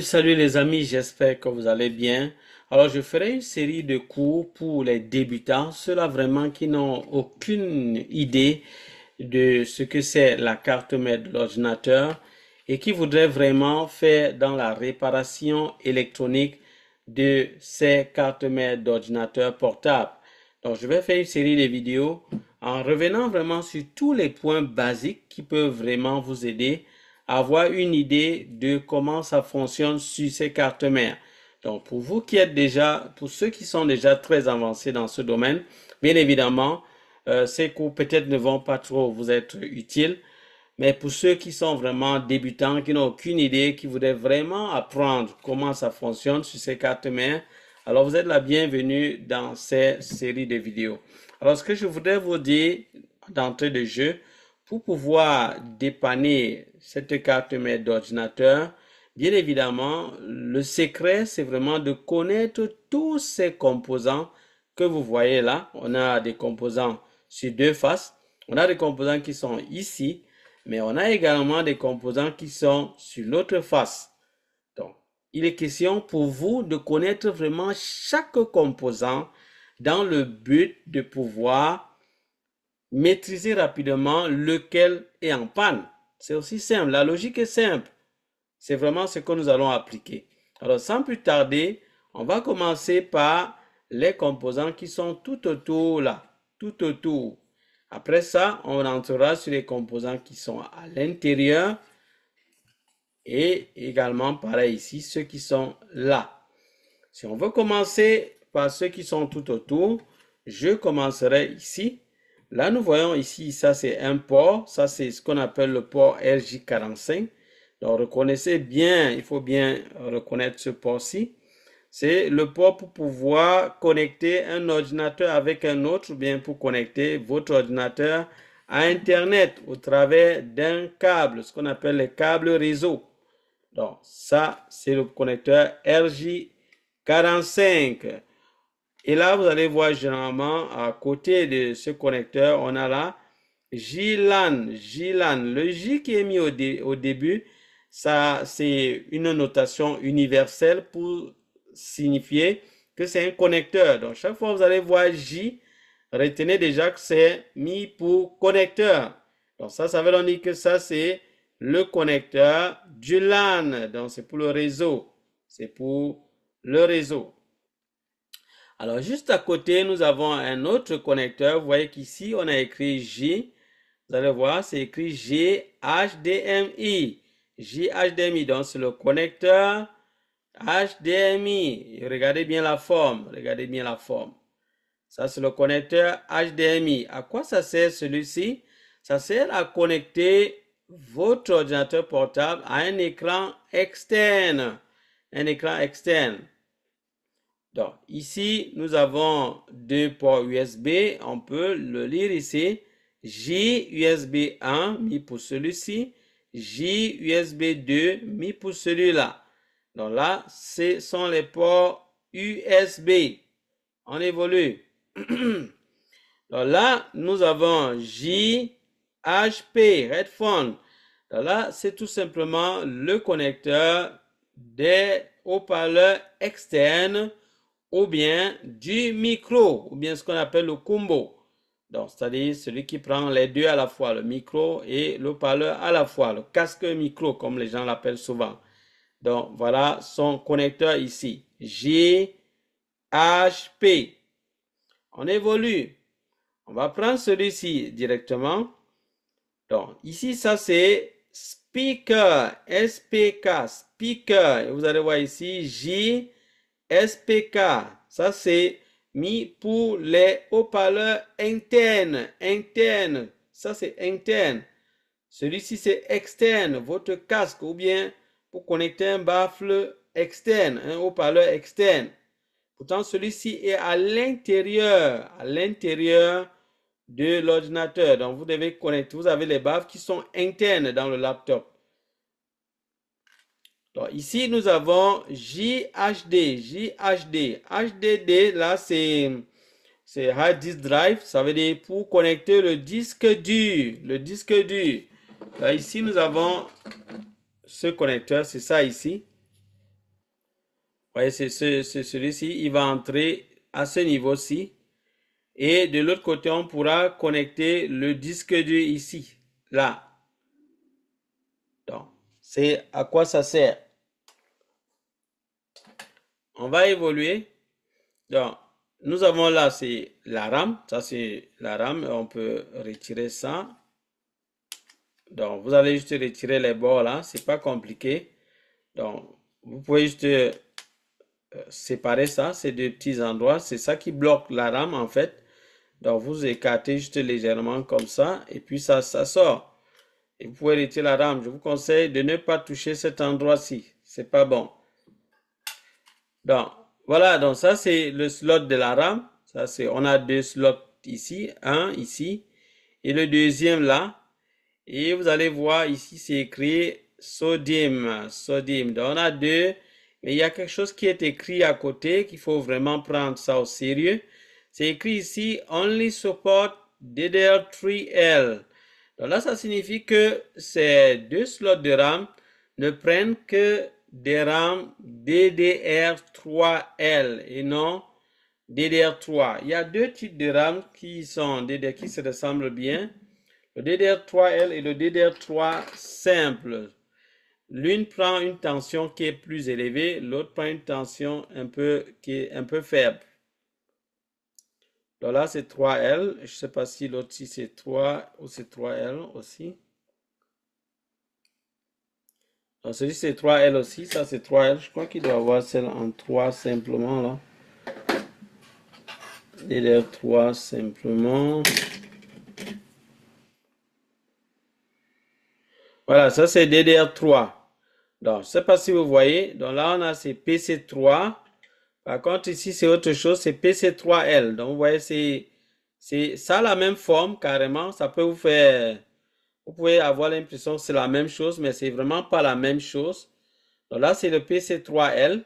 Salut les amis, j'espère que vous allez bien. Alors je ferai une série de cours pour les débutants, ceux-là vraiment qui n'ont aucune idée de ce que c'est la carte mère de l'ordinateur et qui voudraient vraiment faire dans la réparation électronique de ces cartes mères d'ordinateur portables. Donc je vais faire une série de vidéos en revenant vraiment sur tous les points basiques qui peuvent vraiment vous aider avoir une idée de comment ça fonctionne sur ces cartes mères. Donc, pour vous qui êtes déjà, pour ceux qui sont déjà très avancés dans ce domaine, bien évidemment, ces cours peut-être ne vont pas trop vous être utiles, mais pour ceux qui sont vraiment débutants, qui n'ont aucune idée, qui voudraient vraiment apprendre comment ça fonctionne sur ces cartes mères, alors vous êtes la bienvenue dans ces séries de vidéos. Alors, ce que je voudrais vous dire d'entrée de jeu, pour pouvoir dépanner cette carte mère d'ordinateur, bien évidemment, le secret, c'est vraiment de connaître tous ces composants que vous voyez là. On a des composants sur deux faces. On a des composants qui sont ici, mais on a également des composants qui sont sur l'autre face. Donc, il est question pour vous de connaître vraiment chaque composant dans le but de pouvoir maîtriser rapidement lequel est en panne. C'est aussi simple. La logique est simple. C'est vraiment ce que nous allons appliquer. Alors, sans plus tarder, on va commencer par les composants qui sont tout autour là, tout autour. Après ça, on entrera sur les composants qui sont à l'intérieur et également, pareil ici, ceux qui sont là. Si on veut commencer par ceux qui sont tout autour, je commencerai ici. Là, nous voyons ici, ça c'est un port. Ça c'est ce qu'on appelle le port RJ45. Donc, reconnaissez bien, il faut bien reconnaître ce port-ci. C'est le port pour pouvoir connecter un ordinateur avec un autre, ou bien pour connecter votre ordinateur à Internet au travers d'un câble, ce qu'on appelle les câbles réseau. Donc, ça, c'est le connecteur RJ45. Et là, vous allez voir généralement à côté de ce connecteur, on a là JLAN. Le J qui est mis au début, ça c'est une notation universelle pour signifier que c'est un connecteur. Donc chaque fois que vous allez voir J, retenez déjà que c'est mis pour connecteur. Donc ça veut dire que ça c'est le connecteur du LAN. Donc c'est pour le réseau. C'est pour le réseau. Alors, juste à côté, nous avons un autre connecteur. Vous voyez qu'ici, on a écrit J. Vous allez voir, c'est écrit GHDMI. JHDMI, donc c'est le connecteur HDMI. Regardez bien la forme. Regardez bien la forme. Ça, c'est le connecteur HDMI. À quoi ça sert celui-ci? Ça sert à connecter votre ordinateur portable à un écran externe. Un écran externe. Donc, ici, nous avons deux ports USB. On peut le lire ici. JUSB 1 mis pour celui-ci. JUSB 2 mis pour celui-là. Donc là, ce sont les ports USB. On évolue. Donc là, nous avons JHP, Headphone. Donc là, c'est tout simplement le connecteur des haut-parleurs externes ou bien du micro, ou bien ce qu'on appelle le combo. Donc, c'est-à-dire celui qui prend les deux à la fois, le micro et le haut-parleur à la fois, le casque micro, comme les gens l'appellent souvent. Donc, voilà son connecteur ici, JHP. On évolue. On va prendre celui-ci directement. Donc, ici, ça c'est speaker, SPK, speaker. Et vous allez voir ici, SPK, ça c'est mis pour les haut-parleurs internes. Ça c'est interne. Celui-ci c'est externe, votre casque ou bien pour connecter un baffle externe, un haut-parleur externe. Pourtant celui-ci est à l'intérieur de l'ordinateur. Donc vous devez connecter, vous avez les baffles qui sont internes dans le laptop. Donc, ici, nous avons JHD. HDD, là, c'est hard disk drive. Ça veut dire pour connecter le disque dur. Là, ici, nous avons ce connecteur. C'est ça ici. voyez, c'est celui-ci, il va entrer à ce niveau-ci. Et de l'autre côté, on pourra connecter le disque dur ici, là. Donc, c'est à quoi ça sert. On va évoluer. Donc, nous avons là, c'est la RAM. Ça, c'est la RAM. On peut retirer ça. Donc, vous allez juste retirer les bords là. C'est pas compliqué. Donc, vous pouvez juste séparer ça. Ces deux petits endroits. C'est ça qui bloque la RAM en fait. Donc, vous écartez juste légèrement comme ça. Et puis, ça sort. Et vous pouvez retirer la RAM. Je vous conseille de ne pas toucher cet endroit-ci. C'est pas bon. Donc, voilà. Donc, ça, c'est le slot de la RAM. Ça, c'est, on a deux slots ici. Un ici. Et le deuxième là. Et vous allez voir ici, c'est écrit sodium. Sodium. Donc, on a deux. Mais il y a quelque chose qui est écrit à côté qu'il faut vraiment prendre ça au sérieux. C'est écrit ici, only support DDR3L. Donc là, ça signifie que ces deux slots de RAM ne prennent que des RAM DDR3L et non DDR3. Il y a deux types de RAM qui sont qui se ressemblent bien. Le DDR3L et le DDR3 simple. L'une prend une tension qui est plus élevée, l'autre prend une tension qui est un peu faible. Donc là, c'est 3L. Je ne sais pas si l'autre si c'est 3 ou c'est 3L aussi. Donc celui-ci c'est 3L aussi. Ça, c'est 3L. Je crois qu'il doit avoir celle en 3 simplement là. DDR3 simplement. Voilà, ça c'est DDR3. Donc, je ne sais pas si vous voyez. Donc là, on a ces PC3. Par contre, ici, c'est autre chose. C'est PC3L. Donc, vous voyez, ça a la même forme carrément. Ça peut vous faire... Vous pouvez avoir l'impression que c'est la même chose, mais c'est vraiment pas la même chose. Donc là, c'est le PC3L.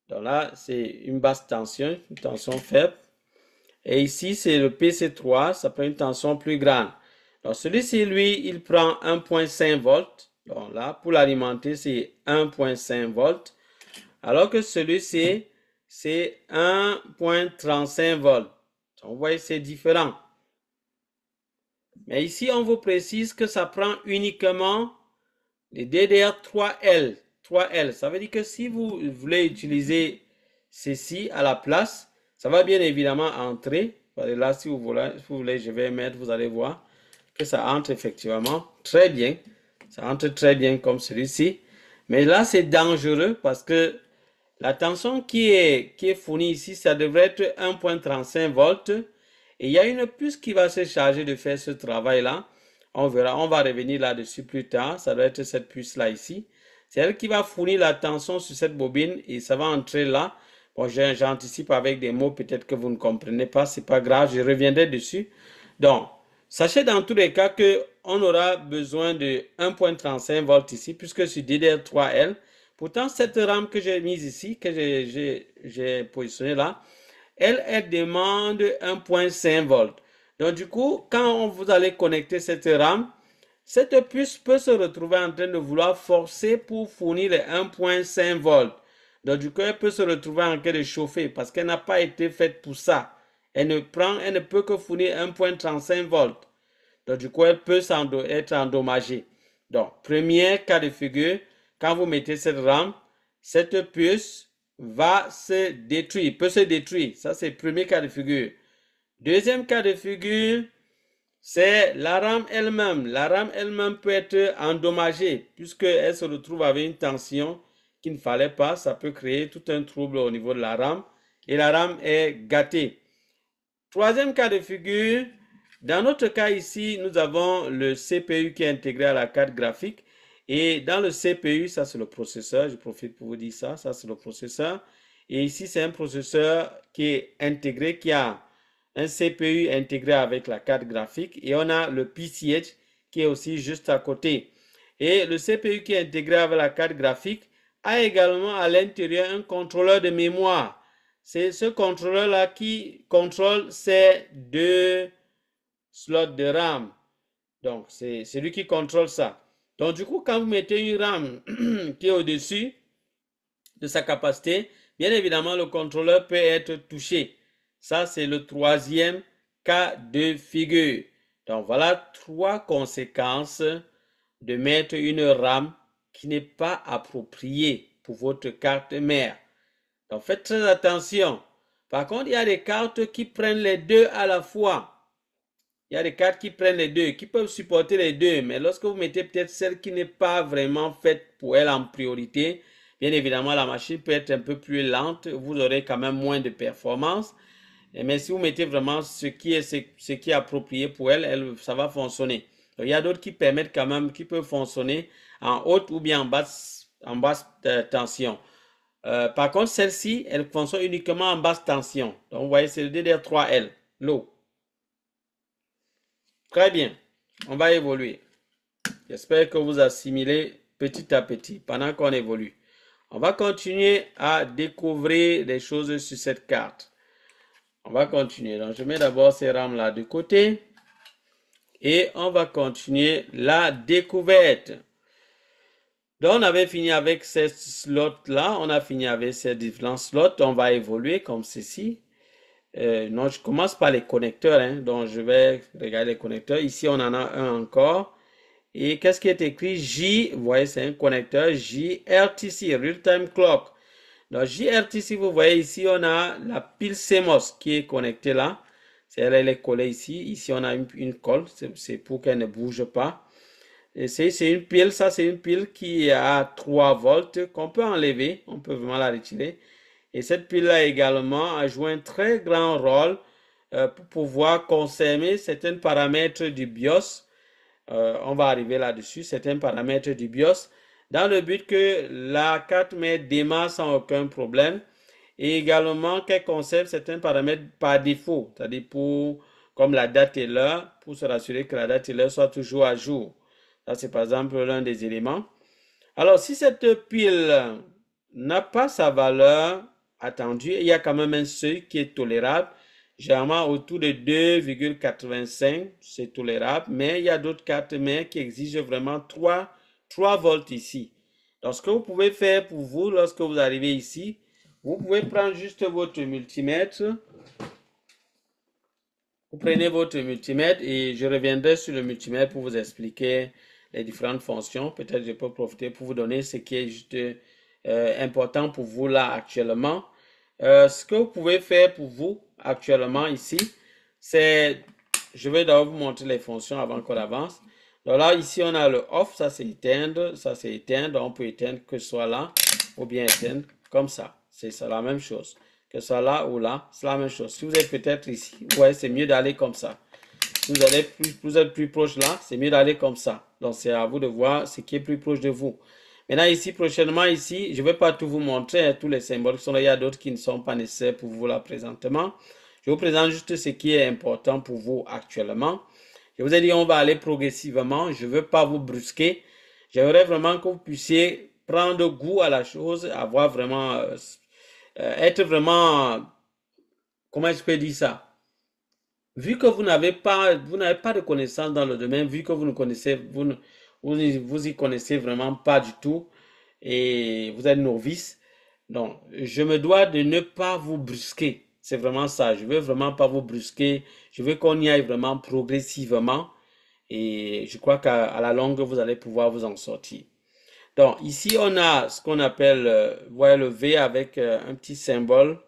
Donc là, c'est une basse tension, une tension faible. Et ici, c'est le PC3. Ça prend une tension plus grande. Donc, celui-ci, lui, il prend 1.5 volts. Donc là, pour l'alimenter, c'est 1.5 volts. Alors que celui-ci, c'est 1.35 volts. Donc, vous voyez, c'est différent. Mais ici, on vous précise que ça prend uniquement les DDR3L. 3L. Ça veut dire que si vous voulez utiliser ceci à la place, ça va bien évidemment entrer. Là, si vous voulez, je vais mettre, vous allez voir que ça entre effectivement très bien. Ça entre très bien comme celui-ci. Mais là, c'est dangereux parce que la tension qui est fournie ici, ça devrait être 1.35 volts. Et il y a une puce qui va se charger de faire ce travail-là. On verra, on va revenir là-dessus plus tard. Ça doit être cette puce-là ici. C'est elle qui va fournir la tension sur cette bobine et ça va entrer là. Bon, j'anticipe avec des mots peut-être que vous ne comprenez pas. C'est pas grave, je reviendrai dessus. Donc, sachez dans tous les cas qu'on aura besoin de 1.35 volts ici puisque c'est DDR3L. Pourtant, cette RAM que j'ai mise ici, que j'ai positionnée là, elle demande 1.5 volts. Donc, du coup, quand vous allez connecter cette RAM, cette puce peut se retrouver en train de vouloir forcer pour fournir les 1.5 volts. Donc, du coup, elle peut se retrouver en train de chauffer parce qu'elle n'a pas été faite pour ça. Elle ne peut que fournir 1.35 volts. Donc, du coup, elle peut être endommagée. Donc, premier cas de figure, quand vous mettez cette RAM, cette puce va se détruire, peut se détruire. Ça, c'est le premier cas de figure. Deuxième cas de figure, c'est la RAM elle-même. La RAM elle-même peut être endommagée puisqu'elle se retrouve avec une tension qu'il ne fallait pas. Ça peut créer tout un trouble au niveau de la RAM et la RAM est gâtée. Troisième cas de figure, dans notre cas ici, nous avons le CPU qui est intégré à la carte graphique. Et dans le CPU, ça c'est le processeur, je profite pour vous dire ça, ça c'est le processeur. Et ici, c'est un processeur qui est intégré, qui a un CPU intégré avec la carte graphique. Et on a le PCH qui est aussi juste à côté. Et le CPU qui est intégré avec la carte graphique a également à l'intérieur un contrôleur de mémoire. C'est ce contrôleur-là qui contrôle ces deux slots de RAM. Donc, c'est lui qui contrôle ça. Donc, du coup, quand vous mettez une RAM qui est au-dessus, de sa capacité, bien évidemment, le contrôleur peut être touché. Ça, c'est le troisième cas de figure. Donc, voilà trois conséquences de mettre une RAM qui n'est pas appropriée pour votre carte mère. Donc, faites très attention. Par contre, il y a des cartes qui prennent les deux à la fois. Il y a des cartes qui prennent les deux, qui peuvent supporter les deux, mais lorsque vous mettez peut-être celle qui n'est pas vraiment faite pour elle en priorité, bien évidemment, la machine peut être un peu plus lente, vous aurez quand même moins de performance. Mais si vous mettez vraiment ce qui est approprié pour elle, ça va fonctionner. Donc, il y a d'autres qui permettent quand même, qui peuvent fonctionner en haute ou bien en basse tension. Par contre, celle-ci, elle fonctionne uniquement en basse tension. Donc, vous voyez, c'est le DDR3L, low. Très bien, on va évoluer. J'espère que vous assimilez petit à petit pendant qu'on évolue. On va continuer à découvrir des choses sur cette carte. On va continuer. Donc, je mets d'abord ces rames-là de côté. Et on va continuer la découverte. Donc, on avait fini avec ces slots-là. On a fini avec ces différents slots. On va évoluer comme ceci. Non, je commence par les connecteurs. Donc, je vais regarder les connecteurs. Ici, on en a un encore. Et qu'est-ce qui est écrit? J, vous voyez, c'est un connecteur JRTC, Real Time Clock. Donc, JRTC, vous voyez ici, on a la pile CMOS qui est connectée là. Elle est collée ici. Ici, on a une colle. C'est pour qu'elle ne bouge pas. C'est une pile. Ça, c'est une pile qui a 3 volts qu'on peut enlever. On peut vraiment la retirer. Et cette pile-là également a joué un très grand rôle pour pouvoir conserver certains paramètres du BIOS. On va arriver là-dessus. Certains paramètres du BIOS. Dans le but que la carte mère démarre sans aucun problème. Et également qu'elle conserve certains paramètres par défaut, c'est-à-dire comme la date et l'heure, pour se rassurer que la date et l'heure soient toujours à jour. Ça, c'est par exemple l'un des éléments. Alors, si cette pile n'a pas sa valeur attendue, il y a quand même un seuil qui est tolérable. Généralement, autour de 2,85, c'est tolérable, mais il y a d'autres cartes mères qui exigent vraiment 3 volts ici. Donc, ce que vous pouvez faire pour vous, lorsque vous arrivez ici, vous pouvez prendre juste votre multimètre. Vous prenez votre multimètre et je reviendrai sur le multimètre pour vous expliquer les différentes fonctions. Peut-être je peux profiter pour vous donner ce qui est juste important pour vous là actuellement. Ce que vous pouvez faire pour vous actuellement ici, c'est, je vais d'abord vous montrer les fonctions avant qu'on avance. Donc là, ici, on a le off, ça c'est éteindre, ça c'est éteindre. Donc on peut éteindre que ce soit là ou bien éteindre comme ça. C'est la même chose. Que ce soit là ou là, c'est la même chose. Si vous êtes peut-être ici, ouais, c'est mieux d'aller comme ça. Si vous êtes plus proche là, c'est mieux d'aller comme ça. Donc c'est à vous de voir ce qui est plus proche de vous. Maintenant ici, prochainement ici, je ne vais pas tout vous montrer, tous les symboles qui sont là. Il y a d'autres qui ne sont pas nécessaires pour vous là présentement. Je vous présente juste ce qui est important pour vous actuellement. Je vous ai dit, on va aller progressivement. Je ne veux pas vous brusquer. J'aimerais vraiment que vous puissiez prendre goût à la chose, avoir vraiment, être vraiment, comment je peux dire ça? Vu que vous n'avez pas de connaissances dans le domaine, vu que vous ne connaissez, vous y connaissez vraiment pas du tout et vous êtes novice, donc je me dois de ne pas vous brusquer. C'est vraiment ça. Je veux vraiment pas vous brusquer. Je veux qu'on y aille vraiment progressivement et je crois qu'à la longue, vous allez pouvoir vous en sortir. Donc ici, on a ce qu'on appelle, vous voyez le V avec un petit symbole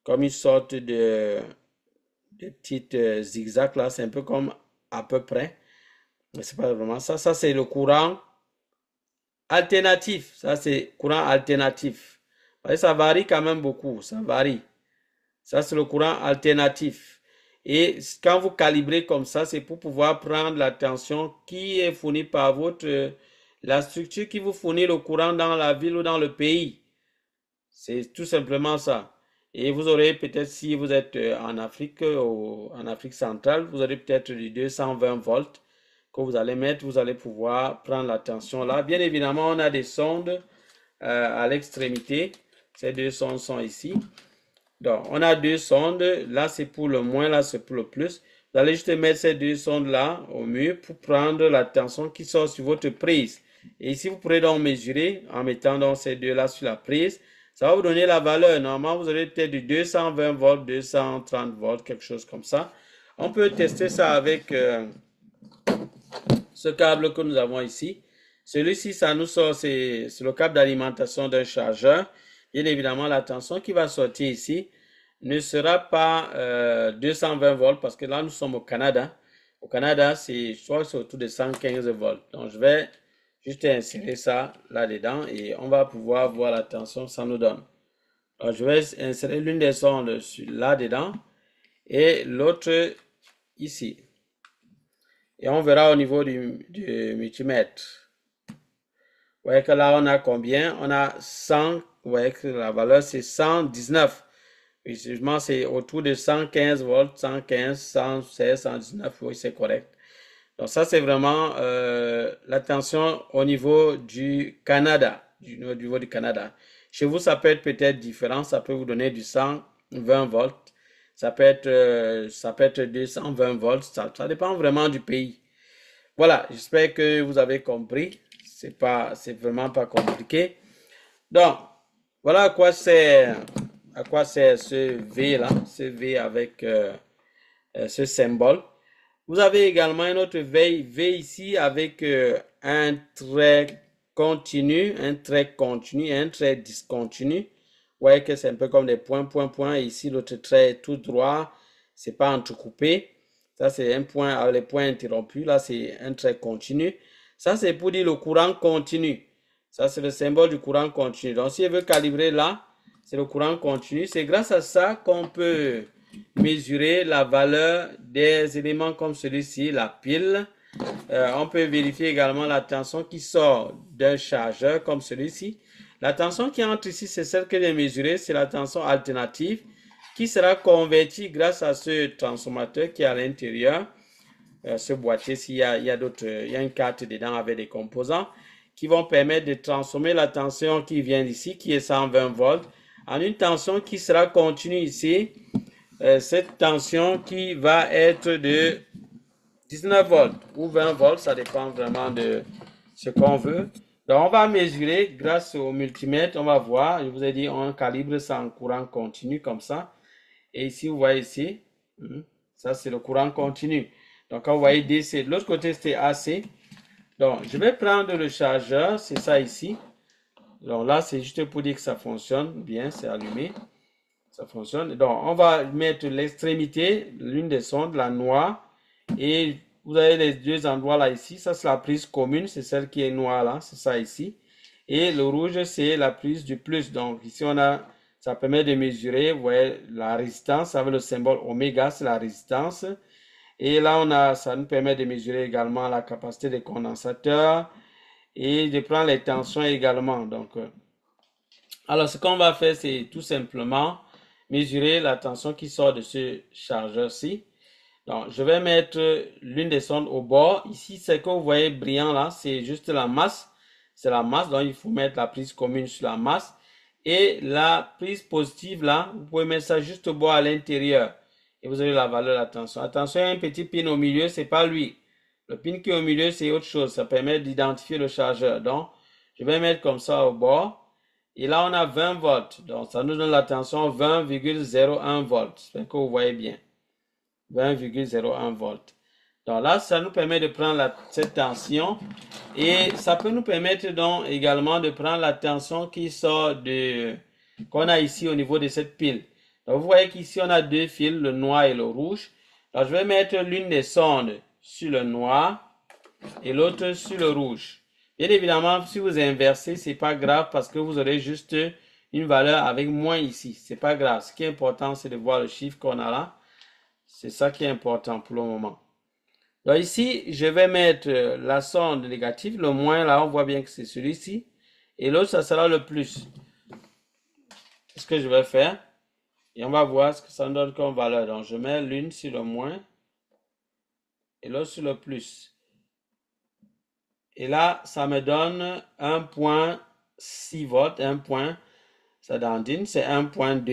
comme une sorte de petites zigzags là, c'est un peu comme à peu près, mais c'est pas vraiment ça. Ça c'est le courant alternatif. Ça c'est courant alternatif. Vous voyez, ça varie quand même beaucoup, ça varie. Ça c'est le courant alternatif. Et quand vous calibrez comme ça, c'est pour pouvoir prendre la tension qui est fournie par la structure qui vous fournit le courant dans la ville ou dans le pays. C'est tout simplement ça. Et vous aurez peut-être, si vous êtes en Afrique centrale, vous aurez peut-être du 220 volts que vous allez mettre, vous allez pouvoir prendre la tension là. Bien évidemment, on a des sondes à l'extrémité. Ces deux sondes sont ici. Donc, on a deux sondes. Là, c'est pour le moins, là, c'est pour le plus. Vous allez juste mettre ces deux sondes là au mur pour prendre la tension qui sort sur votre prise. Et ici, vous pourrez donc mesurer en mettant donc ces deux là sur la prise. Ça va vous donner la valeur. Normalement, vous aurez peut-être du 220 volts, 230 volts, quelque chose comme ça. On peut tester ça avec ce câble que nous avons ici. Celui-ci, ça nous sort, c'est le câble d'alimentation d'un chargeur. Bien évidemment, la tension qui va sortir ici ne sera pas 220 volts parce que là, nous sommes au Canada. Au Canada, je crois que c'est autour de 115 volts. Donc, je vais juste insérer ça là-dedans et on va pouvoir voir la tension que ça nous donne. Alors, je vais insérer l'une des sondes là-dedans et l'autre ici. Et on verra au niveau du multimètre. Vous voyez que là, on a combien? On a 100. Vous voyez que la valeur, c'est 119. Effectivement, c'est autour de 115 volts, 115, 116, 119. Oui, c'est correct. Donc, ça, c'est vraiment la tension au niveau du Canada. Au niveau du Canada. Chez vous, ça peut être peut-être différent. Ça peut vous donner du 120 volts. Ça peut être 220 volts. Ça dépend vraiment du pays. Voilà, j'espère que vous avez compris. C'est vraiment pas compliqué. Donc, voilà à quoi sert ce V là, ce V avec ce symbole. Vous avez également un autre V ici avec un trait continu, un trait continu, un trait discontinu. Vous voyez que c'est un peu comme des points, points, points. Et ici, l'autre trait est tout droit. C'est pas entrecoupé. Ça, c'est un point avec les points interrompus. Là, c'est un trait continu. Ça, c'est pour dire le courant continu. Ça, c'est le symbole du courant continu. Donc, si je veux calibrer là, c'est le courant continu. C'est grâce à ça qu'on peut mesurer la valeur des éléments comme celui-ci, la pile. On peut vérifier également la tension qui sort d'un chargeur comme celui-ci. La tension qui entre ici, c'est celle que j'ai mesurée, c'est la tension alternative qui sera convertie grâce à ce transformateur qui est à l'intérieur. Ce boîtier, il y a une carte dedans avec des composants qui vont permettre de transformer la tension qui vient d'ici, qui est 120 volts, en une tension qui sera continue ici. Cette tension qui va être de 19 volts ou 20 volts, ça dépend vraiment de ce qu'on veut. Donc, on va mesurer grâce au multimètre, on va voir, je vous ai dit, on calibre ça en courant continu comme ça. Et ici, vous voyez ici, ça c'est le courant continu. Donc, quand vous voyez DC, de l'autre côté, c'était AC. Donc, je vais prendre le chargeur, c'est ça ici. Donc là, c'est juste pour dire que ça fonctionne bien, c'est allumé. Ça fonctionne. Donc, on va mettre l'extrémité, l'une des sondes, la noire. Et vous avez les deux endroits là ici. Ça, c'est la prise commune, c'est celle qui est noire là, c'est ça ici. Et le rouge, c'est la prise du plus. Donc, ici, ça permet de mesurer, vous voyez, la résistance avec le symbole oméga, c'est la résistance. Et là, ça nous permet de mesurer également la capacité des condensateurs et de prendre les tensions également. Donc, alors, ce qu'on va faire, c'est tout simplement mesurer la tension qui sort de ce chargeur-ci. Donc, je vais mettre l'une des sondes au bord. Ici, ce que vous voyez brillant là, c'est juste la masse. C'est la masse, donc il faut mettre la prise commune sur la masse. Et la prise positive là, vous pouvez mettre ça juste au bord à l'intérieur. Et vous avez la valeur de la tension. Attention, il y a un petit pin au milieu, c'est pas lui. Le pin qui est au milieu, c'est autre chose. Ça permet d'identifier le chargeur. Donc, je vais mettre comme ça au bord. Et là, on a 20 volts. Donc, ça nous donne la tension 20,01 volts. J'espère que vous voyez bien. 20,01 volts. Donc là, ça nous permet de prendre cette tension. Et ça peut nous permettre donc également de prendre la tension qui sort qu'on a ici au niveau de cette pile. Donc, vous voyez qu'ici, on a deux fils, le noir et le rouge. Alors, je vais mettre l'une des sondes sur le noir et l'autre sur le rouge. Bien évidemment, si vous inversez, c'est pas grave parce que vous aurez juste une valeur avec moins ici. C'est pas grave. Ce qui est important, c'est de voir le chiffre qu'on a là. C'est ça qui est important pour le moment. Donc ici, je vais mettre la sonde négative. Le moins, là, on voit bien que c'est celui-ci. Et l'autre, ça sera le plus. C'est ce que je vais faire. Et on va voir ce que ça nous donne comme valeur. Donc, je mets l'une sur le moins et l'autre sur le plus. Et là, ça me donne 1.6 volts, 1 point. Ça dandine, c'est 1.2,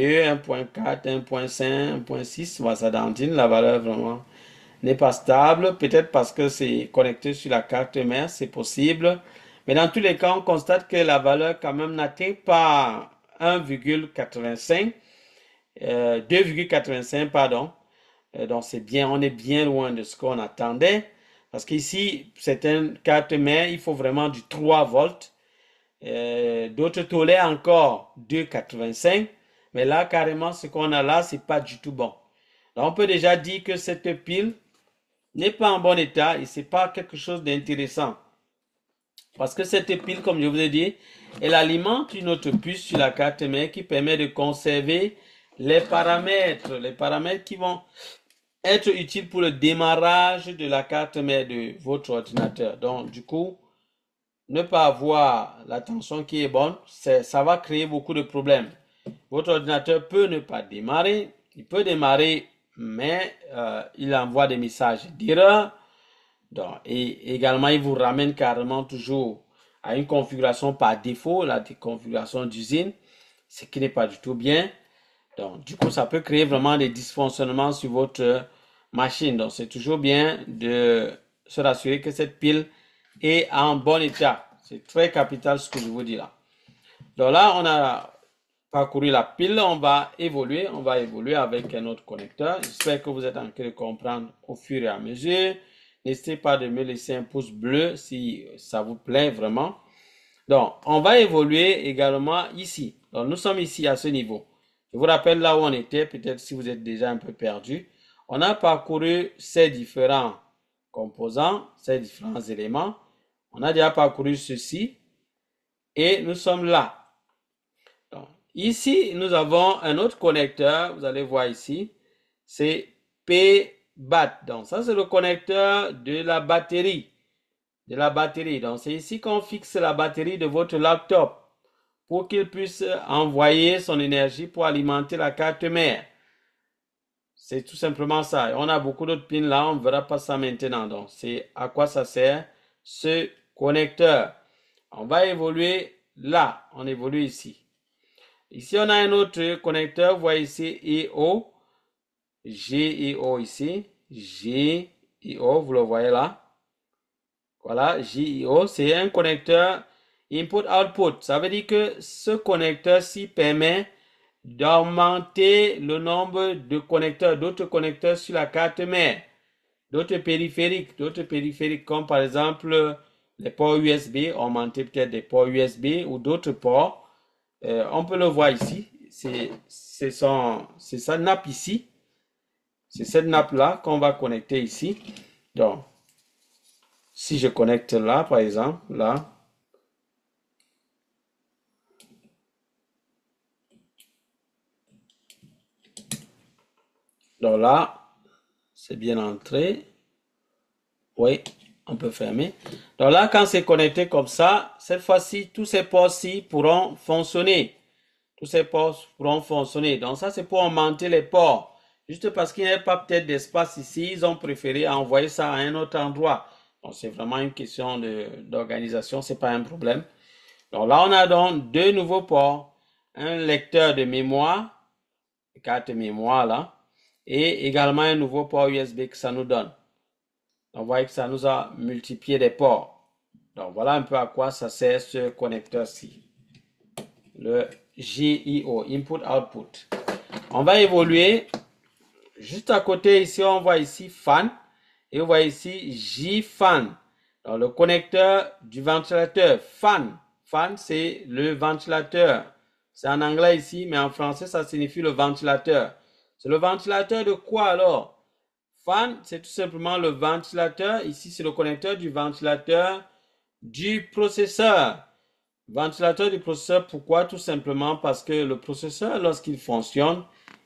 1.4, 1.5, 1.6. Voilà, ça dandine, la valeur vraiment n'est pas stable. Peut-être parce que c'est connecté sur la carte mère, c'est possible. Mais dans tous les cas, on constate que la valeur quand même n'atteint pas 1,85, 2,85 pardon. Donc c'est bien, on est bien loin de ce qu'on attendait. Parce qu'ici, c'est une carte mère, il faut vraiment du 3 volts. D'autres tolèrent encore 2,85. Mais là, carrément, ce qu'on a là, c'est pas du tout bon. Donc, on peut déjà dire que cette pile n'est pas en bon état et c'est pas quelque chose d'intéressant. Parce que cette pile, comme je vous ai dit, elle alimente une autre puce sur la carte mère qui permet de conserver les paramètres qui vont être utiles pour le démarrage de la carte mère de votre ordinateur. Donc, du coup, ne pas avoir la tension qui est bonne, ça va créer beaucoup de problèmes. Votre ordinateur peut ne pas démarrer, il peut démarrer, mais il envoie des messages d'erreur. Et également, il vous ramène carrément toujours à une configuration par défaut, la configuration d'usine, ce qui n'est pas du tout bien. Donc, du coup, ça peut créer vraiment des dysfonctionnements sur votre machine. Donc, c'est toujours bien de se rassurer que cette pile est en bon état. C'est très capital ce que je vous dis là. Donc là, on a parcouru la pile, on va évoluer avec un autre connecteur. J'espère que vous êtes en train de comprendre au fur et à mesure. N'hésitez pas de me laisser un pouce bleu si ça vous plaît vraiment. Donc, on va évoluer également ici. Donc, nous sommes ici à ce niveau. Je vous rappelle là où on était, peut-être si vous êtes déjà un peu perdu. On a parcouru ces différents composants, ces différents éléments. On a déjà parcouru ceci et nous sommes là. Donc, ici, nous avons un autre connecteur. Vous allez voir ici. C'est PBAT. Donc, ça, c'est le connecteur de la batterie. Donc, c'est ici qu'on fixe la batterie de votre laptop pour qu'il puisse envoyer son énergie pour alimenter la carte mère. C'est tout simplement ça. On a beaucoup d'autres pins là, on ne verra pas ça maintenant. Donc, c'est à quoi ça sert ce connecteur. On va évoluer là. On évolue ici. Ici, on a un autre connecteur. Vous voyez ici EO. GEO ici. GEO, vous le voyez là. Voilà, GEO, c'est un connecteur input-output. Ça veut dire que ce connecteur-ci permet d'augmenter le nombre de connecteurs, d'autres connecteurs sur la carte mère, d'autres périphériques comme par exemple les ports USB, augmenter peut-être des ports USB ou d'autres ports. On peut le voir ici, c'est sa nappe ici, c'est cette nappe-là qu'on va connecter ici. Donc, si je connecte là, par exemple, là, donc là, c'est bien entré. Oui, on peut fermer. Donc là, quand c'est connecté comme ça, cette fois-ci, tous ces ports-ci pourront fonctionner. Tous ces ports pourront fonctionner. Donc ça, c'est pour augmenter les ports. Juste parce qu'il n'y a pas peut-être d'espace ici, ils ont préféré envoyer ça à un autre endroit. Donc c'est vraiment une question d'organisation, c'est pas un problème. Donc là, on a donc deux nouveaux ports. Un lecteur de mémoire, carte mémoire là, et également un nouveau port USB que ça nous donne. Donc, vous voyez que ça nous a multiplié des ports. Donc, voilà un peu à quoi ça sert ce connecteur-ci. Le GIO, Input-Output. On va évoluer. Juste à côté, ici, on voit ici fan. Et vous voyez ici JFan. Donc, le connecteur du ventilateur. Fan. Fan, c'est le ventilateur. C'est en anglais ici, mais en français, ça signifie le ventilateur. C'est le ventilateur de quoi alors? Fan, c'est tout simplement le ventilateur. Ici, c'est le connecteur du ventilateur du processeur. Ventilateur du processeur, pourquoi? Tout simplement parce que le processeur, lorsqu'il fonctionne,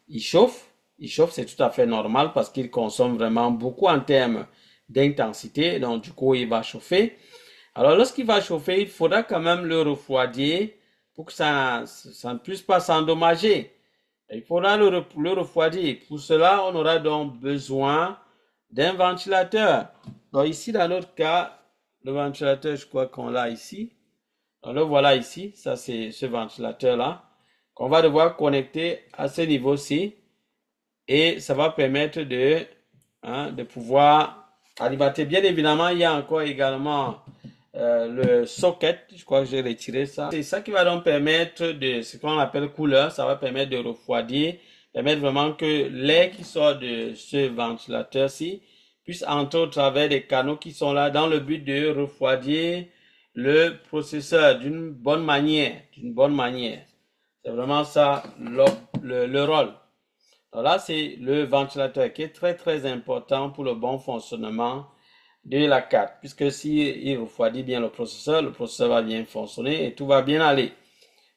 il chauffe. Il chauffe, c'est tout à fait normal parce qu'il consomme vraiment beaucoup en termes d'intensité. Donc, du coup, il va chauffer. Alors, lorsqu'il va chauffer, il faudra quand même le refroidir pour que ça ne puisse pas s'endommager. Il faudra le refroidir. Pour cela, on aura donc besoin d'un ventilateur. Donc ici, dans notre cas, le ventilateur, je crois qu'on l'a ici. Donc le voilà ici. Ça, c'est ce ventilateur-là qu'on va devoir connecter à ce niveau-ci. Et ça va permettre de pouvoir alimenter. Bien évidemment, il y a encore également le socket, je crois que j'ai retiré ça. C'est ça qui va donc permettre de, ce qu'on appelle couleur, ça va permettre de refroidir, permettre vraiment que l'air qui sort de ce ventilateur-ci puisse entrer au travers des canaux qui sont là dans le but de refroidir le processeur d'une bonne manière, d'une bonne manière. C'est vraiment ça le rôle. Alors là, c'est le ventilateur qui est très très important pour le bon fonctionnement de la carte, puisque si il refroidit bien le processeur va bien fonctionner et tout va bien aller.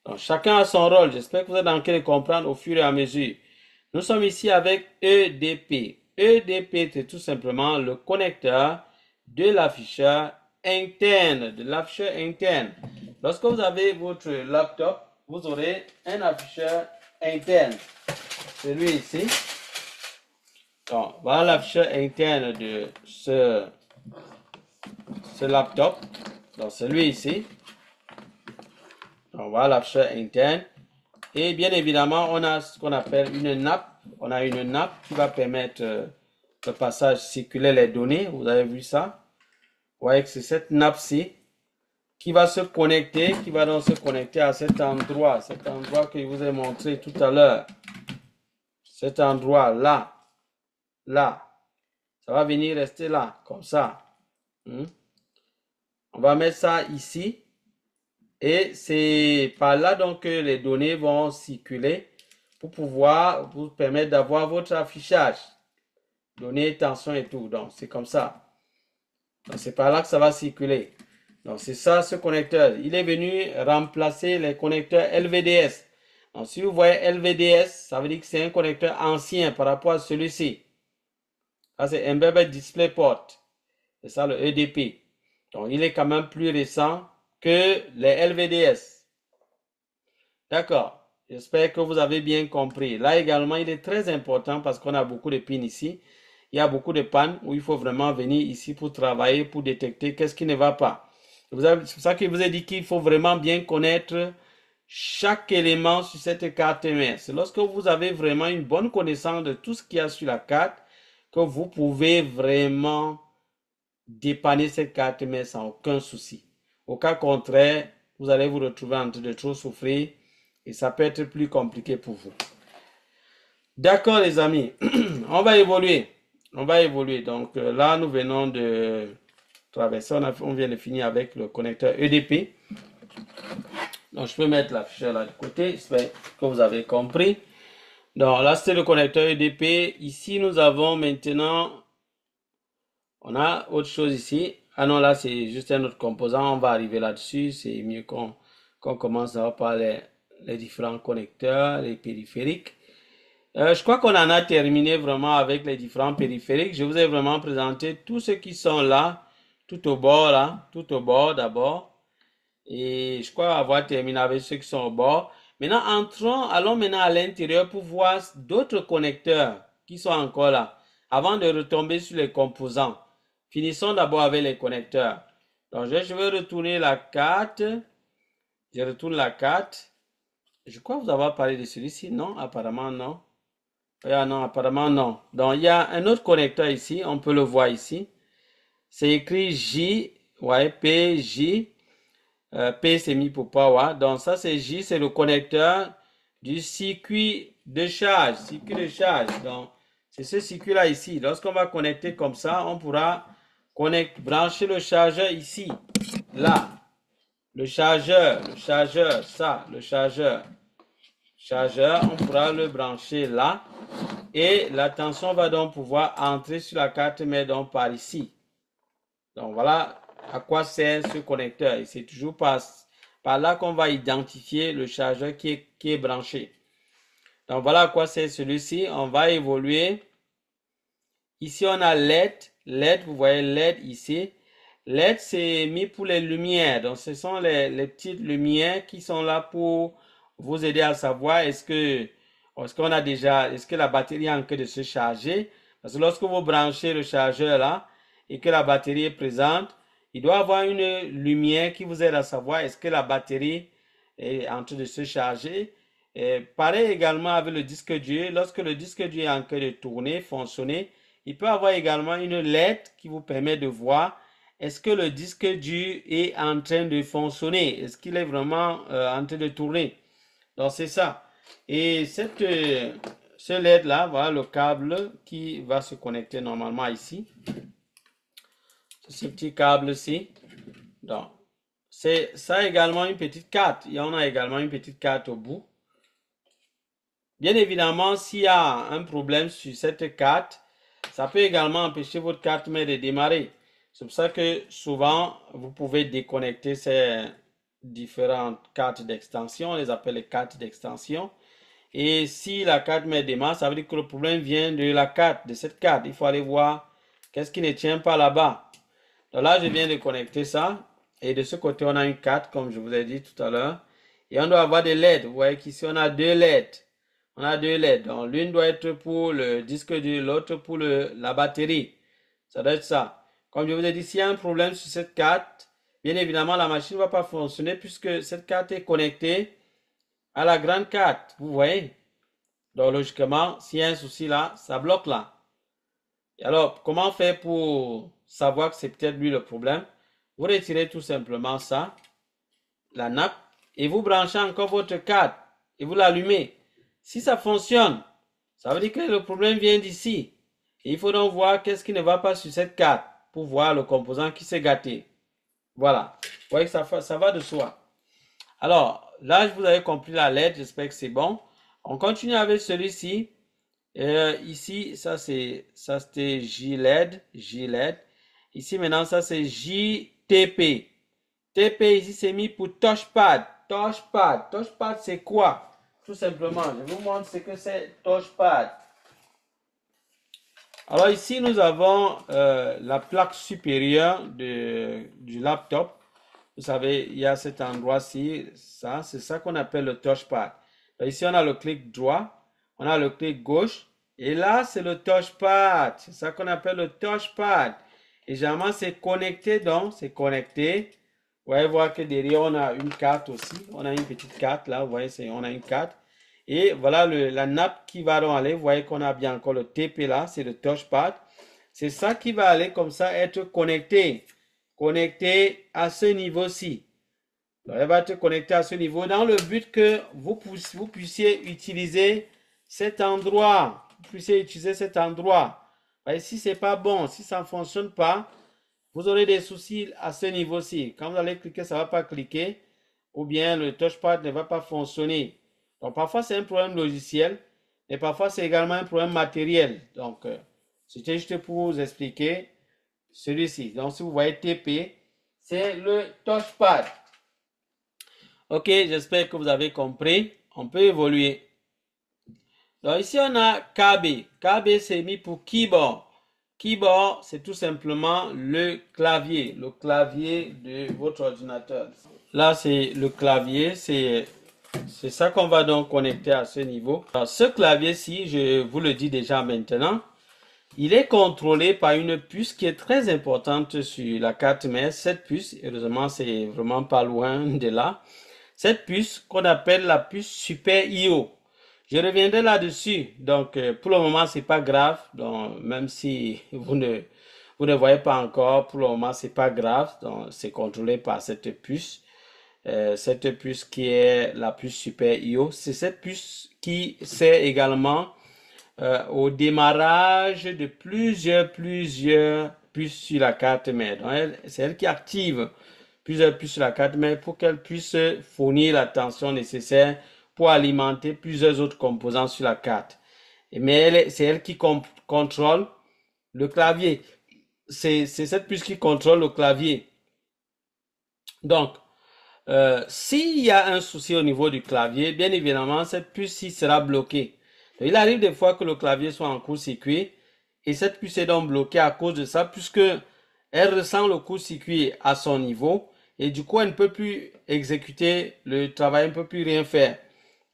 Donc chacun a son rôle. J'espère que vous êtes en train de comprendre au fur et à mesure. Nous sommes ici avec EDP. EDP, c'est tout simplement le connecteur de l'afficheur interne, Lorsque vous avez votre laptop, vous aurez un afficheur interne. Celui ici. Donc, voilà l'afficheur interne de ce laptop. Donc, celui ici. Donc, voilà l'afficheur interne. Et bien évidemment, on a ce qu'on appelle une nappe. On a une nappe qui va permettre le passage circulaire les données. Vous avez vu ça? Vous voyez que c'est cette nappe-ci qui va se connecter, qui va donc se connecter à cet endroit que je vous ai montré tout à l'heure. Cet endroit là, ça va venir rester là, comme ça. On va mettre ça ici. Et c'est par là donc que les données vont circuler pour pouvoir vous permettre d'avoir votre affichage. Données, tension et tout. Donc c'est comme ça. Donc c'est par là que ça va circuler. Donc c'est ça ce connecteur. Il est venu remplacer les connecteurs LVDS. Donc si vous voyez LVDS, ça veut dire que c'est un connecteur ancien par rapport à celui-ci. Ça c'est Embedded DisplayPort. C'est ça le EDP. Donc il est quand même plus récent que les LVDS. D'accord. J'espère que vous avez bien compris. Là également, il est très important parce qu'on a beaucoup de pins ici. Il y a beaucoup de pannes où il faut vraiment venir ici pour travailler, pour détecter qu'est-ce qui ne va pas. C'est pour ça que je vous ai dit qu'il faut vraiment bien connaître chaque élément sur cette carte mère. C'est lorsque vous avez vraiment une bonne connaissance de tout ce qu'il y a sur la carte que vous pouvez vraiment dépanner cette carte mère sans aucun souci. Au cas contraire, vous allez vous retrouver en train de trop souffrir et ça peut être plus compliqué pour vous. D'accord les amis, on va évoluer. Donc là, nous venons de traverser, on vient de finir avec le connecteur EDP. Donc je peux mettre l'afficheur là de côté, j'espère que vous avez compris. Donc là, c'est le connecteur EDP. Ici, nous avons maintenant, on a autre chose ici. Ah non, là, c'est juste un autre composant. On va arriver là-dessus. C'est mieux qu'on commence d'abord par les différents connecteurs, les périphériques. Je crois qu'on en a terminé vraiment avec les différents périphériques. Je vous ai vraiment présenté tous ceux qui sont là, tout au bord, là, tout au bord d'abord. Et je crois avoir terminé avec ceux qui sont au bord. Maintenant, allons maintenant à l'intérieur pour voir d'autres connecteurs qui sont encore là, avant de retomber sur les composants. Finissons d'abord avec les connecteurs. Donc, je vais retourner la carte. Je retourne la carte. Je crois vous avoir parlé de celui-ci. Non, apparemment non. Ah non, apparemment non. Donc, il y a un autre connecteur ici. On peut le voir ici. C'est écrit J, ouais, PJ. P c'est mis pour power. Donc, ça, c'est J, c'est le connecteur du circuit de charge. Donc, c'est ce circuit-là ici. Lorsqu'on va connecter comme ça, on pourra brancher le chargeur ici. Là. Le chargeur, ça, le chargeur. On pourra le brancher là. Et la tension va donc pouvoir entrer sur la carte mère donc par ici. Donc, voilà à quoi sert ce connecteur. Et c'est toujours par là qu'on va identifier le chargeur qui est branché. Donc, voilà à quoi sert celui-ci. On va évoluer. Ici, on a LED. LED, vous voyez LED ici. LED, c'est mis pour les lumières. Donc, ce sont les petites lumières qui sont là pour vous aider à savoir est-ce que la batterie est en train de se charger. Parce que lorsque vous branchez le chargeur là et que la batterie est présente, il doit y avoir une lumière qui vous aide à savoir est-ce que la batterie est en train de se charger. Et pareil également avec le disque dur. Lorsque le disque dur est en train de tourner, fonctionner, il peut y avoir également une LED qui vous permet de voir est-ce que le disque dur est en train de fonctionner? Est-ce qu'il est vraiment en train de tourner? Donc c'est ça. Et ce LED là, voilà le câble qui va se connecter normalement ici. Ce petit câble-ci. Donc, c'est ça également une petite carte. Et on a également une petite carte au bout. Bien évidemment, s'il y a un problème sur cette carte, ça peut également empêcher votre carte mère de démarrer. C'est pour ça que souvent, vous pouvez déconnecter ces différentes cartes d'extension. On les appelle les cartes d'extension. Et si la carte mère démarre, ça veut dire que le problème vient de la carte, de cette carte. Il faut aller voir qu'est-ce qui ne tient pas là-bas. Donc là, je viens de connecter ça. Et de ce côté, on a une carte, comme je vous ai dit tout à l'heure. Et on doit avoir des LED. Vous voyez qu'ici, on a deux LED. On a deux LED. Donc, l'une doit être pour le disque dur, l'autre pour la batterie. Ça doit être ça. Comme je vous ai dit, s'il y a un problème sur cette carte, bien évidemment, la machine ne va pas fonctionner puisque cette carte est connectée à la grande carte. Vous voyez? Donc, logiquement, s'il y a un souci là, ça bloque là. Et alors, comment faire pour savoir que c'est peut-être lui le problème? Vous retirez tout simplement ça, la nappe, et vous branchez encore votre carte et vous l'allumez. Si ça fonctionne, ça veut dire que le problème vient d'ici. Et il faut donc voir qu'est-ce qui ne va pas sur cette carte pour voir le composant qui s'est gâté. Voilà. Vous voyez que ça va de soi. Alors, là, je vous avais compris la lettre. J'espère que c'est bon. On continue avec celui-ci. Ici, ça c'était JLED. Ici, maintenant, ça c'est JTP. TP ici, c'est mis pour touchpad. Touchpad, c'est quoi? Tout simplement, je vous montre ce que c'est touchpad. Alors ici, nous avons la plaque supérieure du laptop. Vous savez, il y a cet endroit-ci, ça, c'est ça qu'on appelle le touchpad. Donc ici, on a le clic droit, on a le clic gauche, et là, c'est le touchpad. C'est ça qu'on appelle le touchpad. Et généralement, c'est connecté, donc, c'est connecté. Vous voyez voir que derrière, on a une carte aussi. On a une petite carte là, vous voyez, on a une carte. Et voilà la nappe qui va donc aller. Vous voyez qu'on a bien encore le TP là, c'est le touchpad. C'est ça qui va aller comme ça être connecté. Connecté à ce niveau-ci. Donc, elle va être connectée à ce niveau dans le but que vous puissiez utiliser cet endroit. Vous puissiez utiliser cet endroit. Et si ce n'est pas bon, si ça ne fonctionne pas, vous aurez des soucis à ce niveau-ci. Quand vous allez cliquer, ça ne va pas cliquer. Ou bien le touchpad ne va pas fonctionner. Donc parfois c'est un problème logiciel. Et parfois c'est également un problème matériel. Donc c'était juste pour vous expliquer celui-ci. Donc si vous voyez TP, c'est le touchpad. Ok, j'espère que vous avez compris. On peut évoluer. Donc ici on a KB. KB c'est mis pour keyboard. Keyboard, c'est tout simplement le clavier de votre ordinateur. Là, c'est le clavier, c'est ça qu'on va donc connecter à ce niveau. Alors, ce clavier-ci, je vous le dis déjà maintenant, il est contrôlé par une puce qui est très importante sur la carte mère. Cette puce, heureusement, c'est vraiment pas loin de là. Cette puce qu'on appelle la puce Super IO. Je reviendrai là-dessus. Donc, pour le moment, c'est pas grave. Donc, même si vous ne voyez pas encore, pour le moment, c'est pas grave. Donc, c'est contrôlé par cette puce. Cette puce qui est la puce Super IO. C'est cette puce qui sert également au démarrage de plusieurs puces sur la carte mère. C'est elle qui active plusieurs puces sur la carte mère pour qu'elle puisse fournir la tension nécessaire pour alimenter plusieurs autres composants sur la carte. Mais c'est elle qui contrôle le clavier. C'est cette puce qui contrôle le clavier. Donc, s'il y a un souci au niveau du clavier, bien évidemment, cette puce-ci sera bloquée. Donc, il arrive des fois que le clavier soit en court-circuit et cette puce est donc bloquée à cause de ça, puisque elle ressent le court-circuit à son niveau et du coup, elle ne peut plus exécuter le travail, elle ne peut plus rien faire.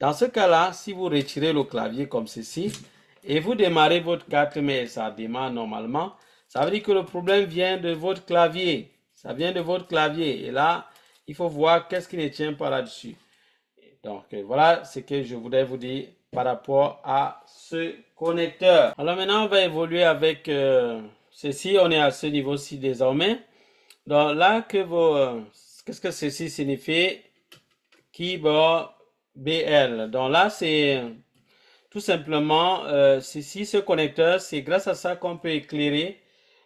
Dans ce cas-là, si vous retirez le clavier comme ceci et vous démarrez votre carte mère, ça démarre normalement, ça veut dire que le problème vient de votre clavier. Ça vient de votre clavier. Et là, il faut voir qu'est-ce qui ne tient pas là-dessus. Donc, voilà ce que je voudrais vous dire par rapport à ce connecteur. Alors maintenant, on va évoluer avec ceci. On est à ce niveau-ci désormais. Donc là, qu'est-ce que ceci signifie? Keyboard BL. Donc là, c'est tout simplement, ceci, ce connecteur, c'est grâce à ça qu'on peut éclairer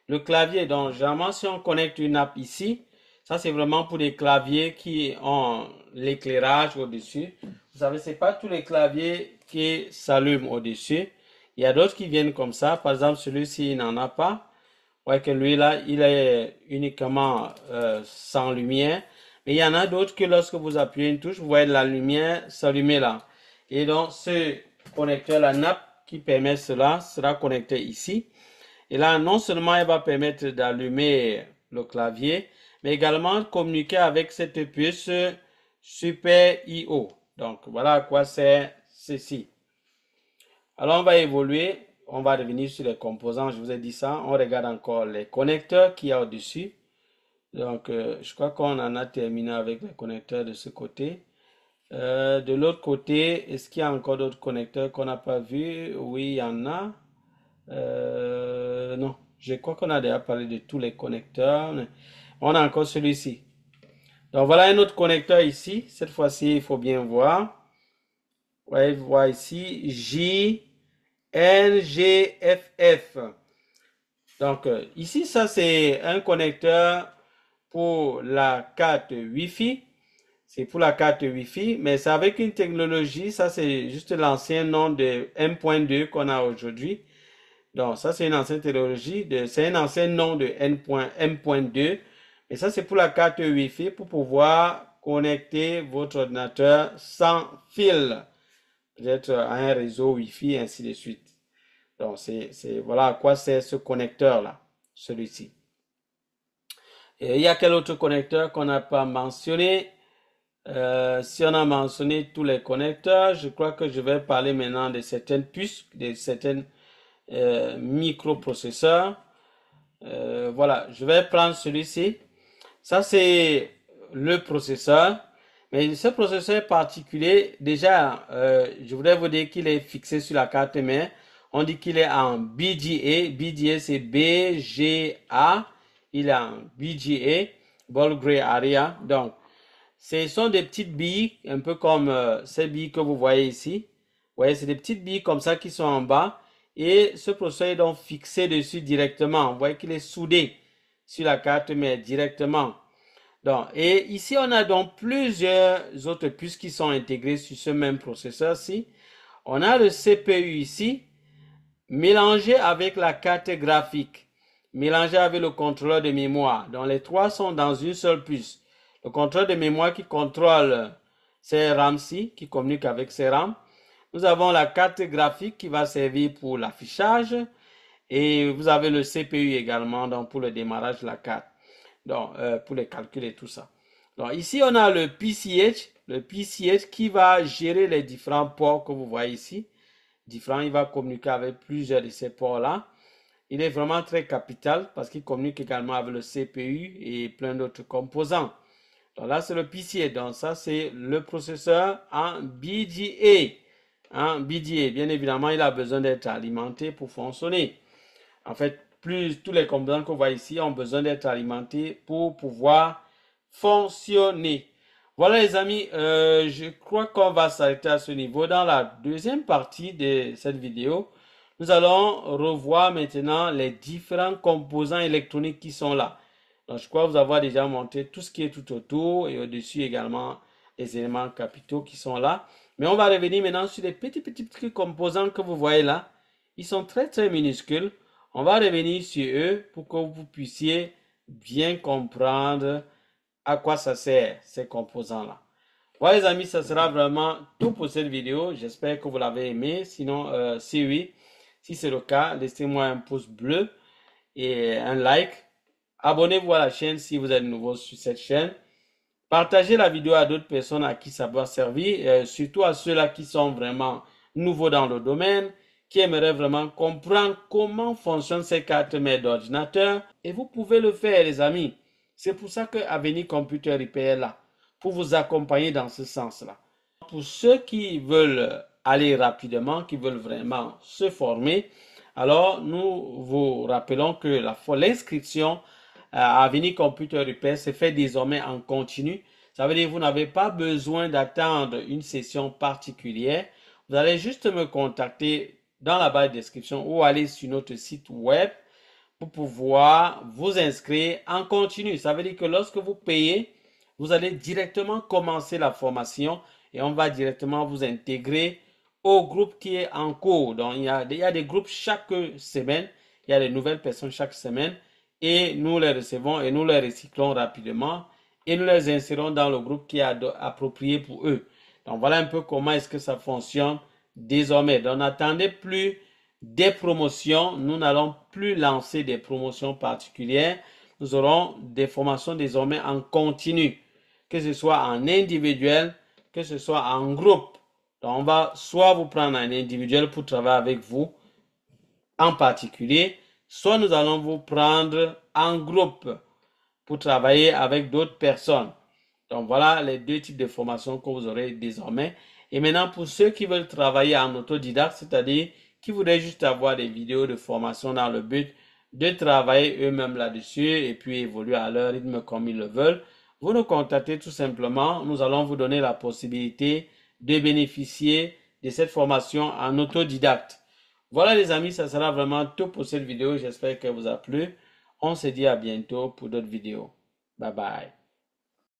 le clavier. Donc, généralement, si on connecte une app ici, ça c'est vraiment pour les claviers qui ont l'éclairage au-dessus. Vous savez, c'est pas tous les claviers qui s'allument au-dessus. Il y a d'autres qui viennent comme ça. Par exemple, celui-ci, il n'en a pas. Ouais, que lui là, il est uniquement sans lumière. Mais il y en a d'autres que lorsque vous appuyez une touche, vous voyez la lumière s'allumer là. Et donc, ce connecteur, la nappe qui permet cela, sera connecté ici. Et là, non seulement il va permettre d'allumer le clavier, mais également de communiquer avec cette puce Super I/O. Donc, voilà à quoi c'est ceci. Alors, on va évoluer. On va revenir sur les composants. Je vous ai dit ça. On regarde encore les connecteurs qu'il y a au-dessus. Donc, je crois qu'on en a terminé avec les connecteurs de ce côté. De l'autre côté, est-ce qu'il y a encore d'autres connecteurs qu'on n'a pas vus? Oui, il y en a. Non, je crois qu'on a déjà parlé de tous les connecteurs. On a encore celui-ci. Donc voilà un autre connecteur ici. Cette fois-ci, il faut bien voir. Vous voyez, voir ici JNGFF. Donc ici, ça c'est un connecteur pour la carte Wi-Fi. C'est pour la carte Wi-Fi, mais c'est avec une technologie, ça c'est juste l'ancien nom de M.2 qu'on a aujourd'hui. Donc ça c'est une ancienne technologie, c'est un ancien nom de M.2, et ça c'est pour la carte Wi-Fi pour pouvoir connecter votre ordinateur sans fil, peut-être à un réseau Wi-Fi, ainsi de suite. Donc voilà à quoi sert ce connecteur-là, celui-ci. Et il y a quel autre connecteur qu'on n'a pas mentionné? Si on a mentionné tous les connecteurs, je crois que je vais parler maintenant de certaines puces, de certains microprocesseurs. Voilà, je vais prendre celui-ci. Ça, c'est le processeur. Mais ce processeur particulier, déjà, je voudrais vous dire qu'il est fixé sur la carte mère. On dit qu'il est en BGA. BGA, c'est BGA. Il est en BGA, Ball Gray Area. Donc, ce sont des petites billes, un peu comme ces billes que vous voyez ici. Vous voyez, c'est des petites billes comme ça qui sont en bas. Et ce processeur est donc fixé dessus directement. Vous voyez qu'il est soudé sur la carte mère directement. Donc, et ici, on a donc plusieurs autres puces qui sont intégrées sur ce même processeur-ci. On a le CPU ici, mélangé avec la carte graphique, mélangé avec le contrôleur de mémoire. Donc, les trois sont dans une seule puce. Le contrôleur de mémoire qui contrôle ces RAM-ci, qui communique avec ces RAM. Nous avons la carte graphique qui va servir pour l'affichage. Et vous avez le CPU également donc pour le démarrage de la carte. Donc, pour les calculs et tout ça. Donc, ici, on a le PCH qui va gérer les différents ports que vous voyez ici. Différents, il va communiquer avec plusieurs de ces ports-là. Il est vraiment très capital parce qu'il communique également avec le CPU et plein d'autres composants. Donc là, c'est le PCH. Donc ça, c'est le processeur en BGA. En BGA, bien évidemment, il a besoin d'être alimenté pour fonctionner. En fait, tous les composants qu'on voit ici ont besoin d'être alimentés pour pouvoir fonctionner. Voilà les amis, je crois qu'on va s'arrêter à ce niveau. Dans la deuxième partie de cette vidéo, nous allons revoir maintenant les différents composants électroniques qui sont là. Donc, je crois vous avoir déjà montré tout ce qui est tout autour et au-dessus également les éléments capitaux qui sont là. Mais on va revenir maintenant sur les petits composants que vous voyez là. Ils sont très minuscules. On va revenir sur eux pour que vous puissiez bien comprendre à quoi ça sert ces composants-là. Voilà les amis, ça sera vraiment tout pour cette vidéo. J'espère que vous l'avez aimé. Sinon, si oui, si c'est le cas, laissez-moi un pouce bleu et un like. Abonnez-vous à la chaîne si vous êtes nouveau sur cette chaîne. Partagez la vidéo à d'autres personnes à qui ça va servir, surtout à ceux-là qui sont vraiment nouveaux dans le domaine, qui aimeraient vraiment comprendre comment fonctionnent ces cartes mères d'ordinateur. Et vous pouvez le faire, les amis. C'est pour ça que Avenir Computer Repair est là, pour vous accompagner dans ce sens-là. Pour ceux qui veulent aller rapidement, qui veulent vraiment se former, alors nous vous rappelons que l'inscription Avenir Computer Repair se fait désormais en continu. Ça veut dire que vous n'avez pas besoin d'attendre une session particulière. Vous allez juste me contacter dans la barre de description ou aller sur notre site web pour pouvoir vous inscrire en continu. Ça veut dire que lorsque vous payez, vous allez directement commencer la formation et on va directement vous intégrer au groupe qui est en cours. Donc, il y a des groupes chaque semaine. Il y a des nouvelles personnes chaque semaine et nous les recevons et nous les recyclons rapidement et nous les insérons dans le groupe qui est approprié pour eux. Donc, voilà un peu comment est-ce que ça fonctionne désormais. Donc, n'attendez plus des promotions. Nous n'allons plus lancer des promotions particulières. Nous aurons des formations désormais en continu, que ce soit en individuel, que ce soit en groupe. Donc, on va soit vous prendre en individuel pour travailler avec vous en particulier, soit nous allons vous prendre en groupe pour travailler avec d'autres personnes. Donc, voilà les deux types de formations que vous aurez désormais. Et maintenant, pour ceux qui veulent travailler en autodidacte, c'est-à-dire qui voudraient juste avoir des vidéos de formation dans le but de travailler eux-mêmes là-dessus et puis évoluer à leur rythme comme ils le veulent, vous nous contactez tout simplement. Nous allons vous donner la possibilité de bénéficier de cette formation en autodidacte. Voilà les amis, ça sera vraiment tout pour cette vidéo. J'espère qu'elle vous a plu. On se dit à bientôt pour d'autres vidéos. Bye bye.